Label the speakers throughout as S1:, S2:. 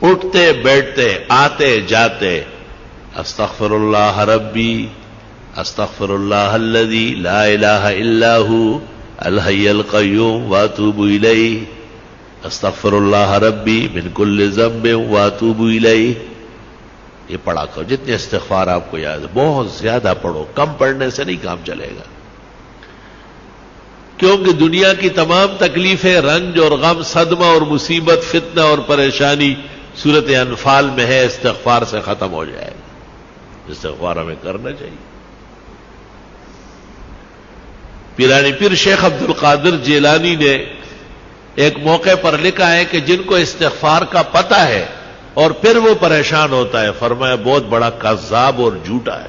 S1: اٹھتے بیٹھتے آتے جاتے استغفر اللہ ربی استغفر اللہ الذی لا الہ الا ہو الحی القیوم واتوب الیہ استغفر اللہ ربی من کل ذنب واتوب الیہ. یہ پڑھا کرو جتنے استغفار آپ کو یاد ہے، بہت زیادہ پڑھو، کم پڑھنے سے نہیں کام چلے گا. کیونکہ دنیا کی تمام تکلیفیں، رنج اور غم، صدمہ اور مصیبت، فتنہ اور پریشانی سورۃ انفال میں ہے، استغفار سے ختم ہو جائے گا. استغفار ہمیں کرنا چاہیے. پیرانی پیر شیخ عبد القادر جیلانی نے ایک موقع پر لکھا ہے کہ جن کو استغفار کا پتہ ہے اور پھر وہ پریشان ہوتا ہے، فرمایا بہت بڑا کذاب اور جھوٹا ہے.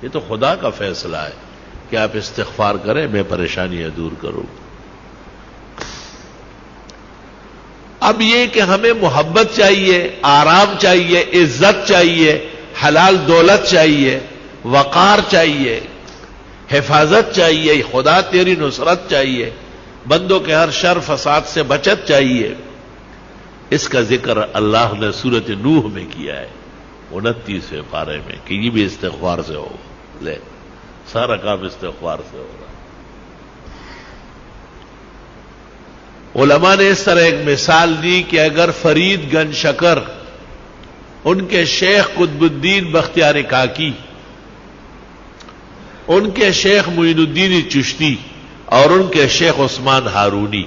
S1: یہ تو خدا کا فیصلہ ہے کہ آپ استغفار کریں، میں پریشانیاں دور کروں. اب یہ کہ ہمیں محبت چاہیے، آرام چاہیے، عزت چاہیے، حلال دولت چاہیے، وقار چاہیے، حفاظت چاہیے، خدا تیری نصرت چاہیے، بندوں کے ہر شر فساد سے بچت چاہیے. اس کا ذکر اللہ نے سورۃ نوح میں کیا ہے 29ویں پارے میں کہ یہ بھی استغفار سے ہو. لے سارا کام استغفار سے ہو رہا. علماء نے اس طرح ایک مثال دی کہ اگر فرید گنج شکر، ان کے شیخ قطب الدین بختیار کاکی، ان کے شیخ معین الدین چشتی اور ان کے شیخ عثمان ہارونی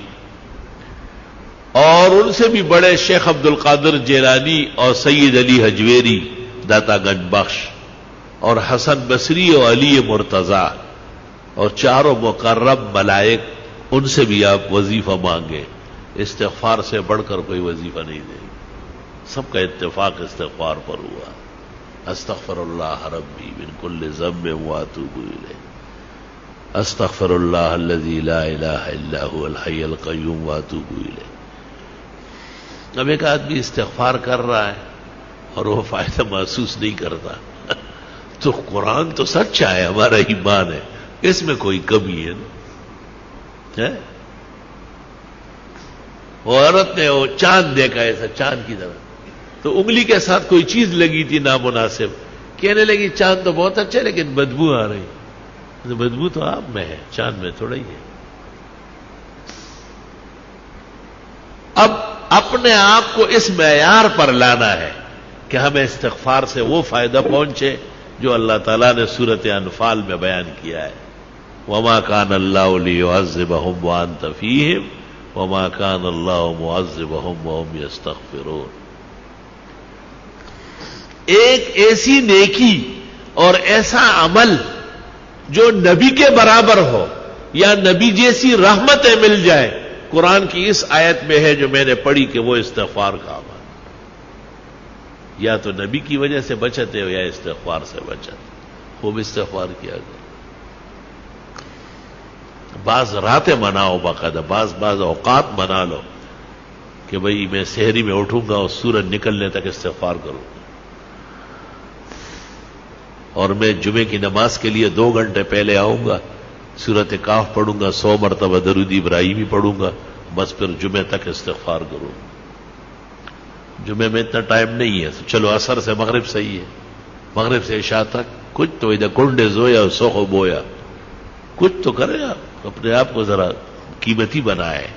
S1: اور ان سے بھی بڑے شیخ عبد القادر جیلانی اور سید علی حجویری داتا گنج بخش اور حسن بصری اور علی مرتضی اور چاروں مقرب ملائک، ان سے بھی آپ وظیفہ مانگے. استغفار سے بڑھ کر کوئی وظیفہ نہیں دے گی. سب کا اتفاق استغفار پر ہوا. استغفر اللہ ربی من کل ذنب واتوب الیہ استغفر اللہ الذی لا الہ الا هو الحی القیوم واتوب الیہ. اب ایک آدمی استغفار کر رہا ہے اور وہ فائدہ محسوس نہیں کرتا تو قرآن تو سچا ہے، ہمارا ایمان ہے، اس میں کوئی کمی ہے نا. وہ عورت نے وہ چاند دیکھا ایسا چاند کی طرح، تو انگلی کے ساتھ کوئی چیز لگی تھی نامناسب، کہنے لگی چاند تو بہت اچھا لیکن بدبو آ رہی. بدبو تو آپ میں ہے، چاند میں تھوڑا ہی ہے. اب اپنے آپ کو اس معیار پر لانا ہے کہ ہمیں استغفار سے وہ فائدہ پہنچے جو اللہ تعالیٰ نے سورۃ انفال میں بیان کیا ہے. وما كان الله ليعذبهم وانت فيهم وما كان الله معذبهم وهم يستغفرون. ایک ایسی نیکی اور ایسا عمل جو نبی کے برابر ہو یا نبی جیسی رحمتیں مل جائے، قرآن کی اس آیت میں ہے جو میں نے پڑھی کہ وہ استغفار کا عمل. یا تو نبی کی وجہ سے بچتے ہو یا استغفار سے بچت. خوب استغفار کیا گیا. بعض راتیں مناؤ باقاعدہ، بعض اوقات منا لو کہ بھئی میں سحری میں اٹھوں گا اور سورج نکلنے تک استغفار کروں گا، اور میں جمعے کی نماز کے لیے 2 گھنٹے پہلے آؤں گا، سورۃ کاف پڑھوں گا، 100 مرتبہ درود ابراہیمی پڑھوں گا، بس پھر جمعے تک استغفار کروں گا. جمعے میں اتنا ٹائم نہیں ہے تو چلو عصر سے مغرب صحیح ہے، مغرب سے عشاء تک کچھ تو ادھر کنڈے زویا سوخو بویا، کچھ تو کرے آپ، اپنے آپ کو ذرا قیمتی بنائے.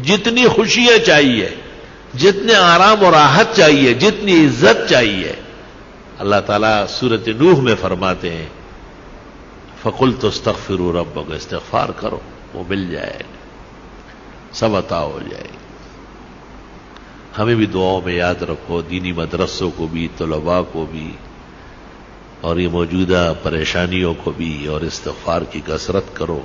S1: جتنی خوشیاں چاہیے، جتنے آرام اور راحت چاہیے، جتنی عزت چاہیے، اللہ تعالیٰ سورۃ نوح میں فرماتے ہیں فَقُلْتُ اسْتَغْفِرُوا رَبَّكُمْ، استغفار کرو وہ مل جائے گا، سب عطا ہو جائے گی. ہمیں بھی دعاؤں میں یاد رکھو، دینی مدرسوں کو بھی، طلباء کو بھی، اور یہ موجودہ پریشانیوں کو بھی، اور استغفار کی کثرت کرو.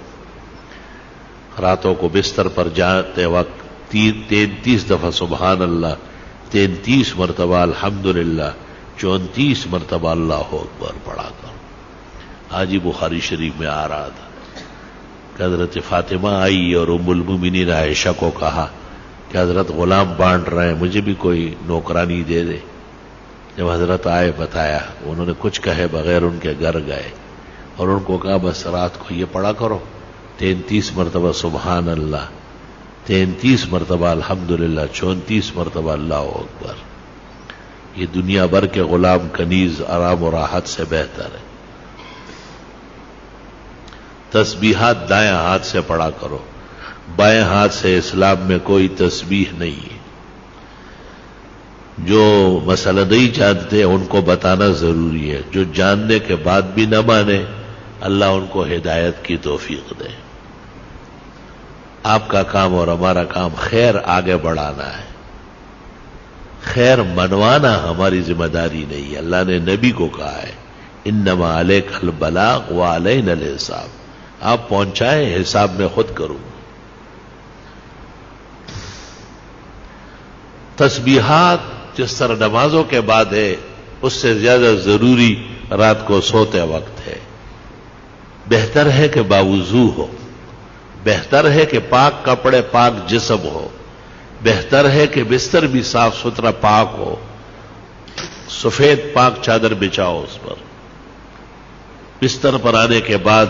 S1: راتوں کو بستر پر جاتے وقت 33 دفعہ سبحان اللہ، 33 مرتبہ الحمدللہ، 34 مرتبہ اللہ اکبر پڑھا کرو. آج ہی بخاری شریف میں آ رہا تھا کہ حضرت فاطمہ آئی اور ام المومنین عائشہ کو کہا کہ حضرت غلام بانٹ رہے ہیں، مجھے بھی کوئی نوکرانی دے دے. جب حضرت آئے بتایا، انہوں نے کچھ کہے بغیر ان کے گھر گئے اور ان کو کہا بس رات کو یہ پڑھا کرو 33 مرتبہ سبحان اللہ، 33 مرتبہ الحمدللہ، 34 مرتبہ اللہ اکبر. یہ دنیا بھر کے غلام کنیز آرام و راحت سے بہتر ہے. تسبیحات دائیں ہاتھ سے پڑھا کرو، بائیں ہاتھ سے اسلام میں کوئی تسبیح نہیں ہے. جو مسئلہ نہیں جانتے ان کو بتانا ضروری ہے، جو جاننے کے بعد بھی نہ مانے اللہ ان کو ہدایت کی توفیق دے. آپ کا کام اور ہمارا کام خیر آگے بڑھانا ہے، خیر منوانا ہماری ذمہ داری نہیں ہے. اللہ نے نبی کو کہا ہے انما علیک البلاغ وعلینا الحساب، آپ پہنچائیں، حساب میں خود کروں. تسبیحات جس طرح نمازوں کے بعد ہے اس سے زیادہ ضروری رات کو سوتے وقت ہے. بہتر ہے کہ باوضو ہو، بہتر ہے کہ پاک کپڑے پاک جسم ہو، بہتر ہے کہ بستر بھی صاف ستھرا پاک ہو، سفید پاک چادر بچھاؤ اس پر. بستر پر آنے کے بعد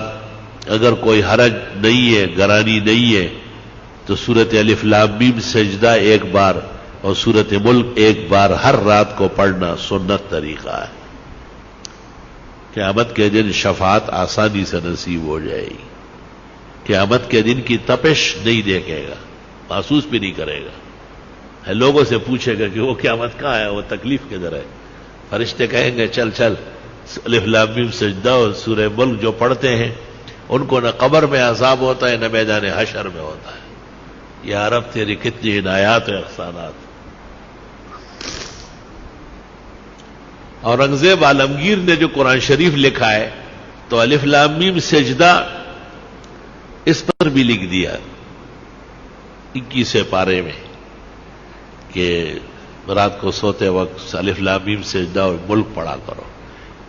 S1: اگر کوئی حرج نہیں ہے، گرانی نہیں ہے، تو سورت الف لام میم سجدہ ایک بار اور سورت ملک ایک بار ہر رات کو پڑھنا سنت طریقہ ہے. قیامت کے دن شفاعت آسانی سے نصیب ہو جائے گی. قیامت کے دن کی تپش نہیں دیکھے گا، محسوس بھی نہیں کرے گا. لوگوں سے پوچھے گا کہ وہ قیامت کہاں ہے، وہ تکلیف کدھر ہے. فرشتے کہیں گے چل چل الف لام میم سجدہ اور سورہ ملک جو پڑھتے ہیں ان کو نہ قبر میں عذاب ہوتا ہے نہ میدان حشر میں ہوتا ہے. یا رب تیری کتنی عنایات و احسانات. اورنگزیب عالمگیر نے جو قرآن شریف لکھا ہے تو الف لام میم سجدہ اس پر بھی لکھ دیا 21 پارے میں کہ رات کو سوتے وقت الف لام میم سجدہ اور ملک پڑھا کرو.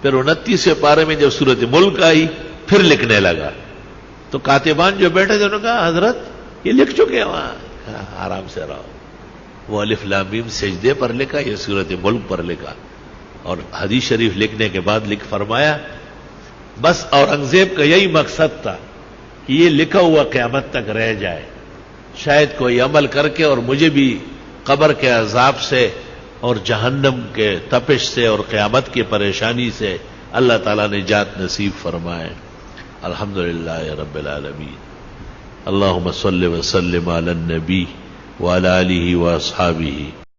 S1: پھر 29 پارے میں جب سورت ملک آئی پھر لکھنے لگا تو کاتبان جو بیٹھے تھے انہوں نے کہا حضرت یہ لکھ چکے ہیں وہاں، آرام سے رہو. وہ الف لام میم سجدے پر لکھا، یہ سورت ملک پر لکھا. اور حدیث شریف لکھنے کے بعد لکھ فرمایا بس اورنگزیب کا یہی مقصد تھا کہ یہ لکھا ہوا قیامت تک رہ جائے، شاید کوئی عمل کر کے اور مجھے بھی قبر کے عذاب سے اور جہنم کے تپش سے اور قیامت کی پریشانی سے اللہ تعالیٰ نے نجات نصیب فرمائے. الحمدللہ رب العالمین. اللہم صلی وسلم علی النبی وعلی آلہ واصحابہ